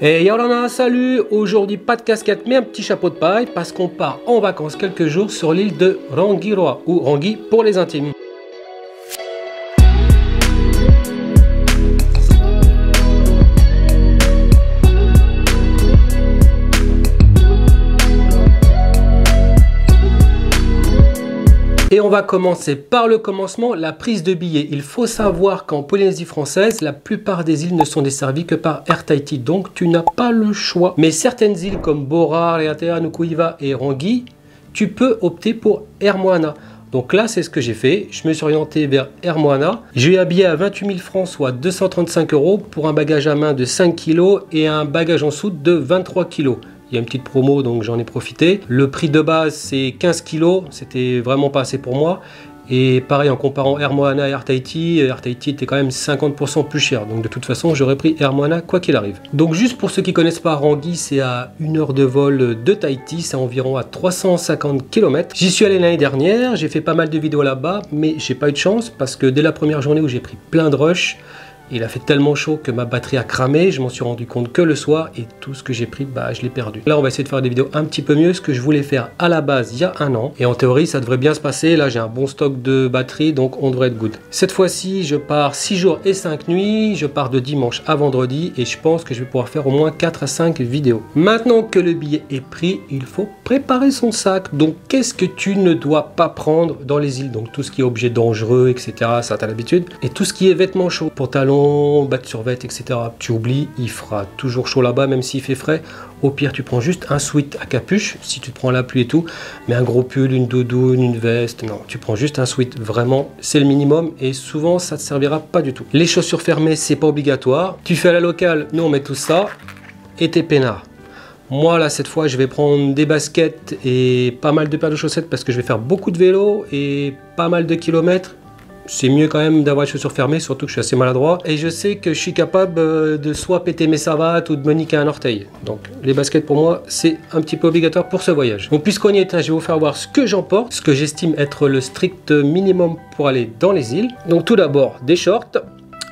Et Yolana, salut! Aujourd'hui pas de casquette mais un petit chapeau de paille parce qu'on part en vacances quelques jours sur l'île de Rangiroa ou Rangui pour les intimes. Et on va commencer par le commencement, la prise de billets. Il faut savoir qu'en Polynésie française, la plupart des îles ne sont desservies que par Air Tahiti, donc tu n'as pas le choix. Mais certaines îles comme Bora, Reatea, Nukuiva et Rangui, tu peux opter pour Air Moana. Donc là, c'est ce que j'ai fait. Je me suis orienté vers Air Moana. J'ai habillé à 28 000 francs, soit 235 € pour un bagage à main de 5 kg et un bagage en soute de 23 kg. Il y a une petite promo, donc j'en ai profité. Le prix de base, c'est 15 kg. C'était vraiment pas assez pour moi. Et pareil, en comparant Air Moana et Air Tahiti était quand même 50% plus cher. Donc de toute façon, j'aurais pris Air Moana quoi qu'il arrive. Donc juste pour ceux qui connaissent pas Rangui, c'est à 1 heure de vol de Tahiti. C'est environ à 350 km. J'y suis allé l'année dernière. J'ai fait pas mal de vidéos là-bas, mais j'ai pas eu de chance parce que dès la première journée où j'ai pris plein de rush, il a fait tellement chaud que ma batterie a cramé, je m'en suis rendu compte que le soir et tout ce que j'ai pris, je l'ai perdu. Là, on va essayer de faire des vidéos un petit peu mieux, ce que je voulais faire à la base il y a un an. Et en théorie, ça devrait bien se passer. Là, j'ai un bon stock de batterie, donc on devrait être good. Cette fois-ci, je pars 6 jours et 5 nuits. Je pars de dimanche à vendredi et je pense que je vais pouvoir faire au moins 4 à 5 vidéos. Maintenant que le billet est pris, il faut préparer son sac. Donc, qu'est-ce que tu ne dois pas prendre dans les îles? Donc, tout ce qui est objet dangereux, etc. Ça, t'as l'habitude. Et tout ce qui est vêtements chauds, pantalons, batte survêt, etc. Tu oublies, il fera toujours chaud là-bas, même s'il fait frais. Au pire, tu prends juste un sweat à capuche, si tu te prends la pluie et tout. Mais un gros pull, une doudoune, une veste, non. Tu prends juste un sweat, vraiment, c'est le minimum. Et souvent, ça te servira pas du tout. Les chaussures fermées, c'est pas obligatoire. Tu fais à la locale, nous on met tout ça. Et tes peinards. Moi, là, cette fois, je vais prendre des baskets et pas mal de paires de chaussettes parce que je vais faire beaucoup de vélo et pas mal de kilomètres. C'est mieux quand même d'avoir les chaussures fermées, surtout que je suis assez maladroit. Et je sais que je suis capable de soit péter mes savates ou de me niquer un orteil. Donc les baskets pour moi, c'est un petit peu obligatoire pour ce voyage. Donc puisqu'on y est, je vais vous faire voir ce que j'emporte, ce que j'estime être le strict minimum pour aller dans les îles. Donc tout d'abord, des shorts.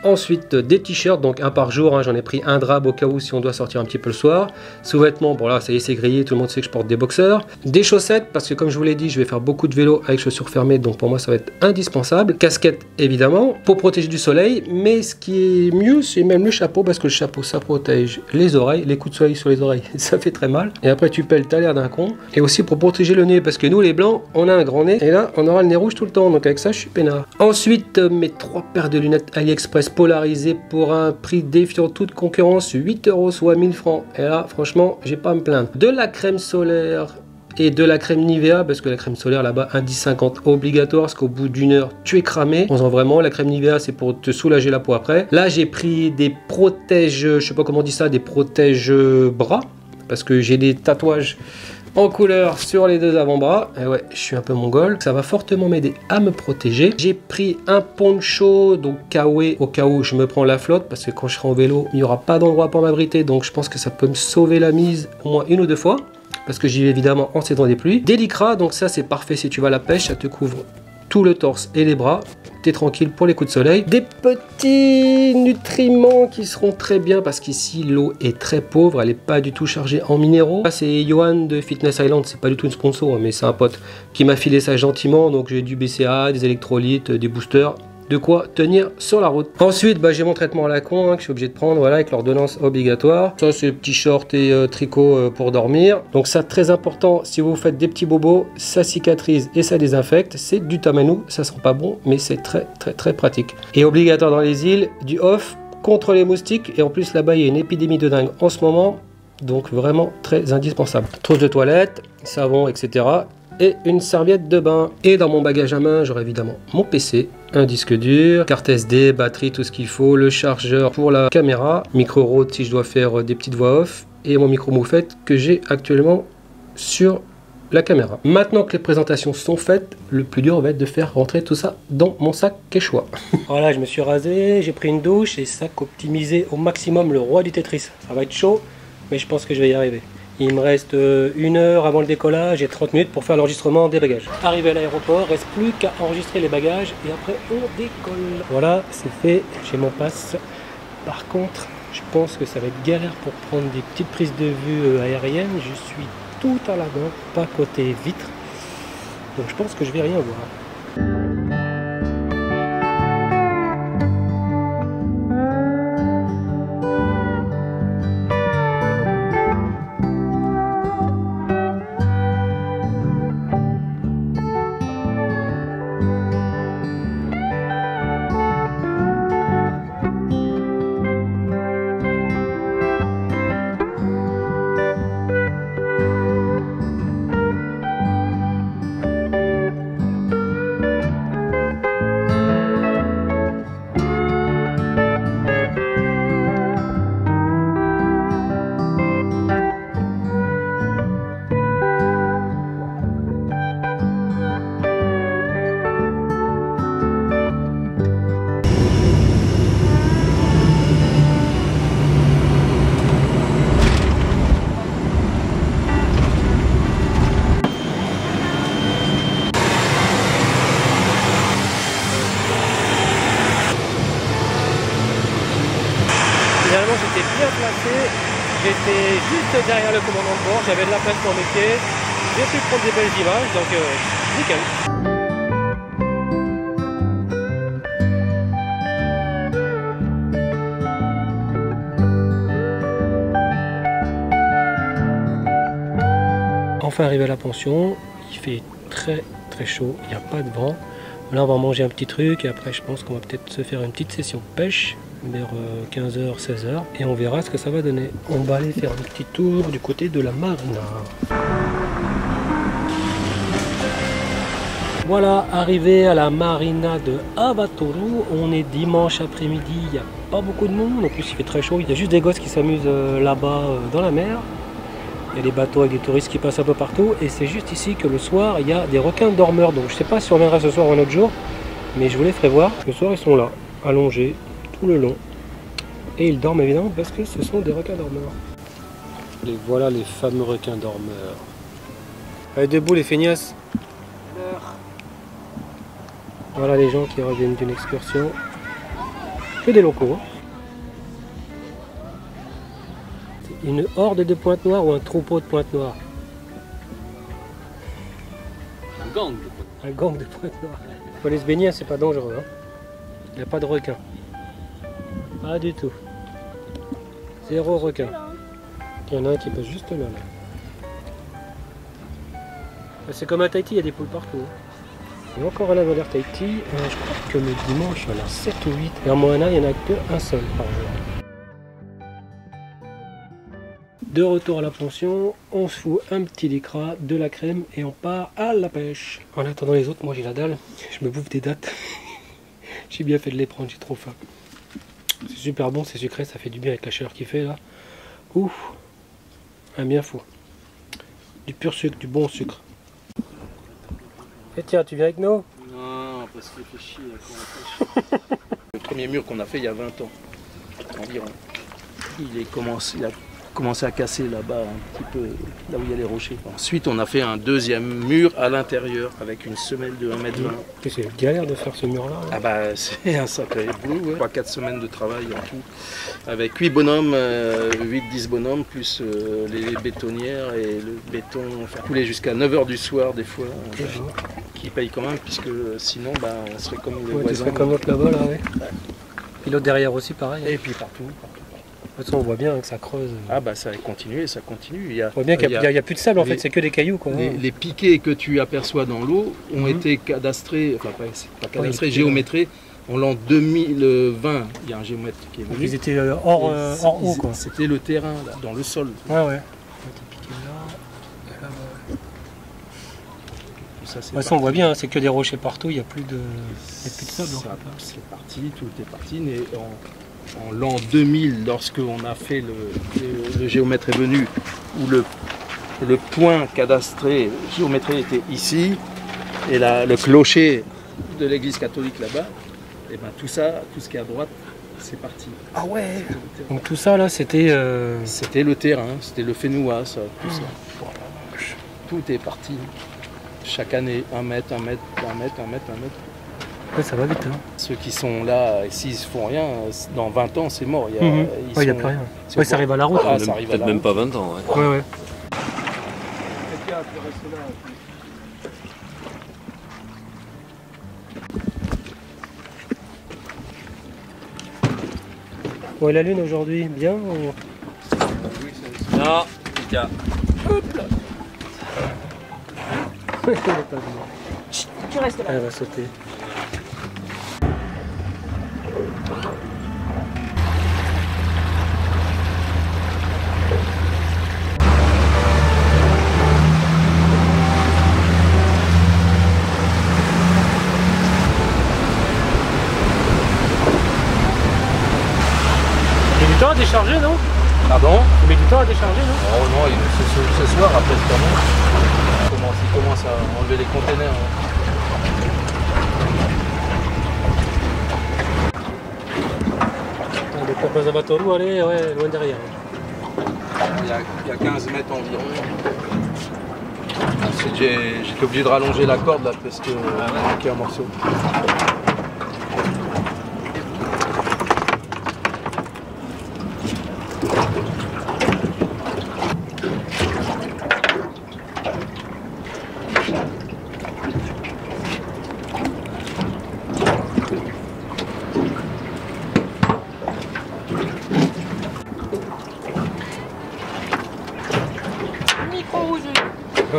Ensuite des t-shirts, donc un par jour, j'en ai pris un drap au cas où si on doit sortir un petit peu le soir. Sous-vêtements, bon là ça y est c'est grillé, tout le monde sait que je porte des boxers. Des chaussettes, parce que comme je vous l'ai dit, je vais faire beaucoup de vélo avec chaussures fermées, donc pour moi ça va être indispensable. Casquette évidemment, pour protéger du soleil, mais ce qui est mieux c'est même le chapeau, parce que le chapeau ça protège les oreilles, les coups de soleil sur les oreilles, ça fait très mal. Et après tu pelles, t'as l'air d'un con. Et aussi pour protéger le nez, parce que nous les blancs, on a un grand nez, et là on aura le nez rouge tout le temps, donc avec ça je suis peinard. Ensuite mes 3 paires de lunettes AliExpress polarisé pour un prix défiant toute concurrence, 8 €, soit 1000 francs. Et là, franchement, j'ai pas à me plaindre. De la crème solaire et de la crème Nivea, parce que la crème solaire là-bas, 1,10 € obligatoire, parce qu'au bout d'une heure, tu es cramé. On sent vraiment, la crème Nivea, c'est pour te soulager la peau après. Là, j'ai pris des protèges, je sais pas comment on dit ça, des protèges bras, parce que j'ai des tatouages en couleur sur les 2 avant-bras. Et ouais, je suis un peu mongol. Ça va fortement m'aider à me protéger. J'ai pris un poncho, donc Kawe, au cas où je me prends la flotte, parce que quand je serai en vélo, il n'y aura pas d'endroit pour m'abriter. Donc je pense que ça peut me sauver la mise au moins 1 ou 2 fois. Parce que j'y vais évidemment en saison des pluies. Des lycra, donc ça c'est parfait si tu vas à la pêche. Ça te couvre tout le torse et les bras. T'es tranquille pour les coups de soleil. Des petits nutriments qui seront très bien parce qu'ici l'eau est très pauvre, elle n'est pas du tout chargée en minéraux. Là c'est Johan de Fitness Island, c'est pas du tout une sponsor mais c'est un pote qui m'a filé ça gentiment. Donc j'ai du BCA, des électrolytes, des boosters. De quoi tenir sur la route. Ensuite, j'ai mon traitement à la con que je suis obligé de prendre, voilà, avec l'ordonnance obligatoire. Ça, c'est petits shorts et tricot pour dormir. Donc ça, très important, si vous faites des petits bobos, ça cicatrise et ça désinfecte. C'est du tamanou, ça sent pas bon, mais c'est très pratique. Et obligatoire dans les îles, du off contre les moustiques. Et en plus, là-bas, il y a une épidémie de dingue en ce moment. Donc vraiment très indispensable. Trousse de toilette, savon, etc. Et une serviette de bain. Et dans mon bagage à main, j'aurai évidemment mon PC, un disque dur, carte SD, batterie, tout ce qu'il faut, le chargeur pour la caméra, micro Rode si je dois faire des petites voix off, et mon micro moufette que j'ai actuellement sur la caméra. Maintenant que les présentations sont faites, le plus dur va être de faire rentrer tout ça dans mon sac Quechua. Voilà, je me suis rasé, j'ai pris une douche et sac optimisé au maximum, le roi du Tetris. Ça va être chaud, mais je pense que je vais y arriver. Il me reste 1 heure avant le décollage et 30 minutes pour faire l'enregistrement des bagages. Arrivé à l'aéroport, reste plus qu'à enregistrer les bagages et après on décolle. Voilà, c'est fait, j'ai mon pass. Par contre, Je pense que ça va être galère pour prendre des petites prises de vue aériennes. Je suis tout à l'avant, pas côté vitre. Donc je pense que je vais rien voir. Finalement j'étais bien placé, j'étais juste derrière le commandant de bord, j'avais de la place pour mes pieds, j'ai pu prendre des belles images, donc nickel. Enfin arrivé à la pension, il fait très chaud, il n'y a pas de vent. Là on va manger un petit truc et après je pense qu'on va peut-être se faire une petite session pêche vers 15h, 16h et on verra ce que ça va donner. On va aller faire un petit tour du côté de la marina. Voilà, arrivé à la marina de Avatoru, on est dimanche après-midi, il n'y a pas beaucoup de monde, en plus il fait très chaud, il y a juste des gosses qui s'amusent là-bas dans la mer. Il y a des bateaux avec des touristes qui passent un peu partout et c'est juste ici que le soir il y a des requins dormeurs. Donc je sais pas si on reviendra ce soir ou un autre jour, mais je vous les ferai voir. Le soir ils sont là, allongés tout le long. Et ils dorment évidemment parce que ce sont des requins dormeurs. Et voilà les fameux requins dormeurs. Allez debout les feignasses. Voilà les gens qui reviennent d'une excursion. Que des locaux. Hein. Une horde de pointes noires ou un troupeau de pointes noires? Un gang de pointes. Un gang de pointes noires. Faut aller se baigner, c'est pas dangereux. Hein. Il n'y a pas de requin. Pas du tout. Zéro requin. Il y en a un qui passe juste là. C'est comme à Tahiti, il y a des poules partout. Il y a encore un avant Tahiti. Je crois que le dimanche, il y en a 7 ou 8. Et en Moana, il n'y en a qu'un seul par jour. De retour à la pension, on se fout un petit lycra, de la crème et on part à la pêche. En attendant les autres, moi j'ai la dalle, je me bouffe des dattes. J'ai bien fait de les prendre, j'ai trop faim. C'est super bon, c'est sucré, ça fait du bien avec la chaleur qu'il fait là. Ouf, un bien fou. Du pur sucre, du bon sucre. Et tiens, tu viens avec nous? Non, parce qu'il fait chier quand on pêche. Le premier mur qu'on a fait il y a 20 ans, environ. Il a commencé à casser là-bas un petit peu, là où il y a les rochers. Ensuite, on a fait un deuxième mur à l'intérieur avec une semelle de 1,20 m. C'est galère de faire ce mur-là. Hein. Ah bah c'est un sacré boulot, ouais. 3-4 semaines de travail en tout. Avec 8 bonhommes, 8-10 bonhommes, plus les bétonnières et le béton, enfin couler jusqu'à 9h du soir des fois. Qui payent quand même, puisque sinon bah, on serait comme les voisins. Tu serais comme l'autre là-bas, là, ouais. Puis l'autre derrière aussi, pareil. Et puis partout. De toute façon, on voit bien que ça creuse. Ah bah ça continue, ça continue. On voit bien qu'il n'y a plus de sable en fait, c'est que des cailloux. Quoi. Les piquets que tu aperçois dans l'eau ont été cadastrés, enfin pas cadastrés, géométrés en l'an 2020. Il y a un géomètre qui est venu. Ils étaient hors eau quoi. C'était le terrain, là, dans le sol. Ouais. De toute façon, on voit bien, c'est que des rochers partout, il n'y a plus de sable. C'est parti, tout est parti. Mais en l'an 2000, lorsqu'on a fait le géomètre est venu, où le point cadastré géométré était ici, et le clocher de l'église catholique là-bas, et ben tout ça, tout ce qui est à droite, c'est parti. Ah ouais. Donc tout ça là, c'était... C'était le terrain, c'était le Fénois, ça, tout ça. Tout est parti. Chaque année, 1 mètre, 1 mètre, 1 mètre, 1 mètre, 1 mètre. Ouais, ça va vite. Hein. Ceux qui sont là, s'ils ne font rien, dans 20 ans, c'est mort. Il n'y a plus rien. Ouais, ça arrive à la route. Ah, ça arrive peut-être même pas 20 ans. Ouais, ouais. Bon, et la lune aujourd'hui, bien ou... Non, Pika. Hop là. Tu restes là. Elle va sauter. Il met du temps à décharger, non? Pardon? Il met du temps à décharger, non? Oh non, ce soir, après ce temps, il commence à enlever les containers. Le Papa Zavatoro, allez, ouais, loin derrière. Il y a 15 mètres environ. Ensuite, j'étais obligé de rallonger la corde là parce que manquait un morceau.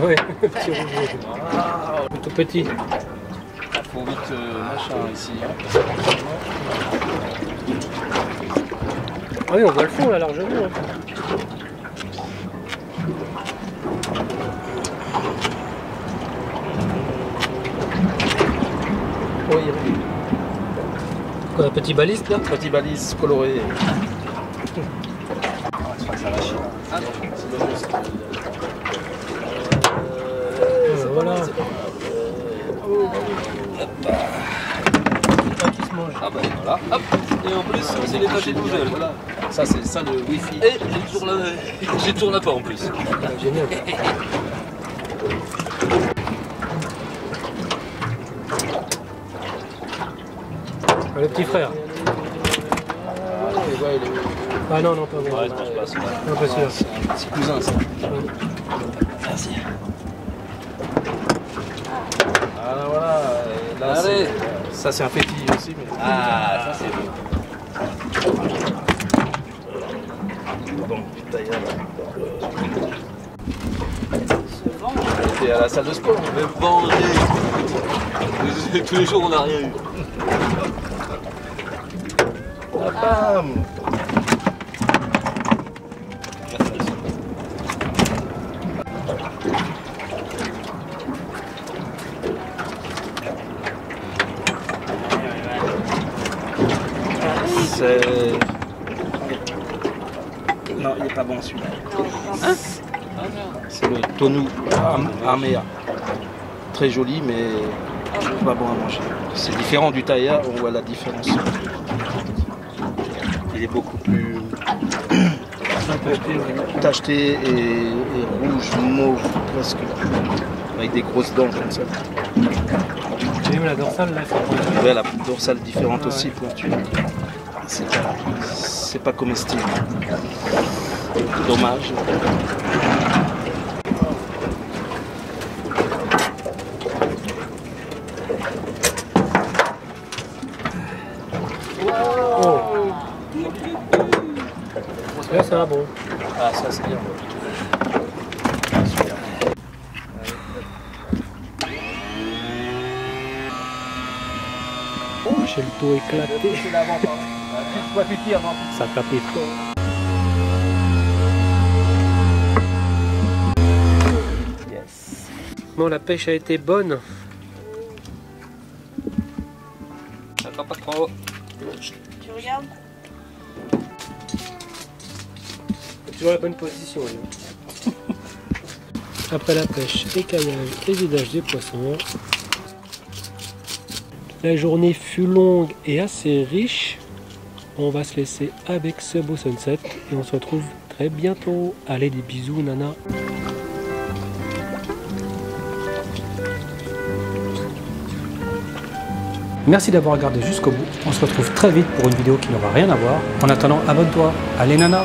Ouais, petit rouge. Tout petit. Faut vite machin ici. Ah oui, on voit le fond là largement. Hein. Oui, Quoi, un petit baliste là? petit balise coloré. Je crois que ça va chier. Ah non, c'est bon, ça. Voilà. Ah bah voilà, hop. Et en plus, c'est les tâches tout seul. Voilà. Ça, c'est ça le wifi. Et j'ai toujours la pas en plus. Génial. Le petit frère. Ah non, non, pas moi. Ouais, je pense pas, c'est vrai. Non, pas sûr. C'est un petit cousin, ça. Merci. Ah voilà. Et là, Allez. ça, c'est un fétille aussi. Mais... Ah, ça c'est bon. Bon, tailleur, T'es à la salle de sport. Mais vendredi. Tous les jours on n'a rien eu. Bam. Non, il n'est pas bon celui-là. Hein? C'est le Tonu Armea. Très joli, mais pas bon à manger. C'est différent du tailleur, on voit la différence. Il est beaucoup plus tacheté et rouge, mauve, presque. Avec des grosses dents comme ça. J'ai vu la dorsale là. Ouais, la dorsale différente aussi, pointue. C'est pas comestible. Dommage. Oh. Là, ça va bon. Ah, ça c'est bien. Super. Oh, j'ai le dos éclaté. Ça tapait fort. Yes. Bon, la pêche a été bonne. Attends pas trop. Tu regardes? Toujours la bonne position. Là. Après la pêche, écaillage et vidage des poissons. La journée fut longue et assez riche. On va se laisser avec ce beau sunset et on se retrouve très bientôt. Allez, des bisous, Nana. Merci d'avoir regardé jusqu'au bout. On se retrouve très vite pour une vidéo qui n'aura rien à voir. En attendant, abonne-toi. Allez nana!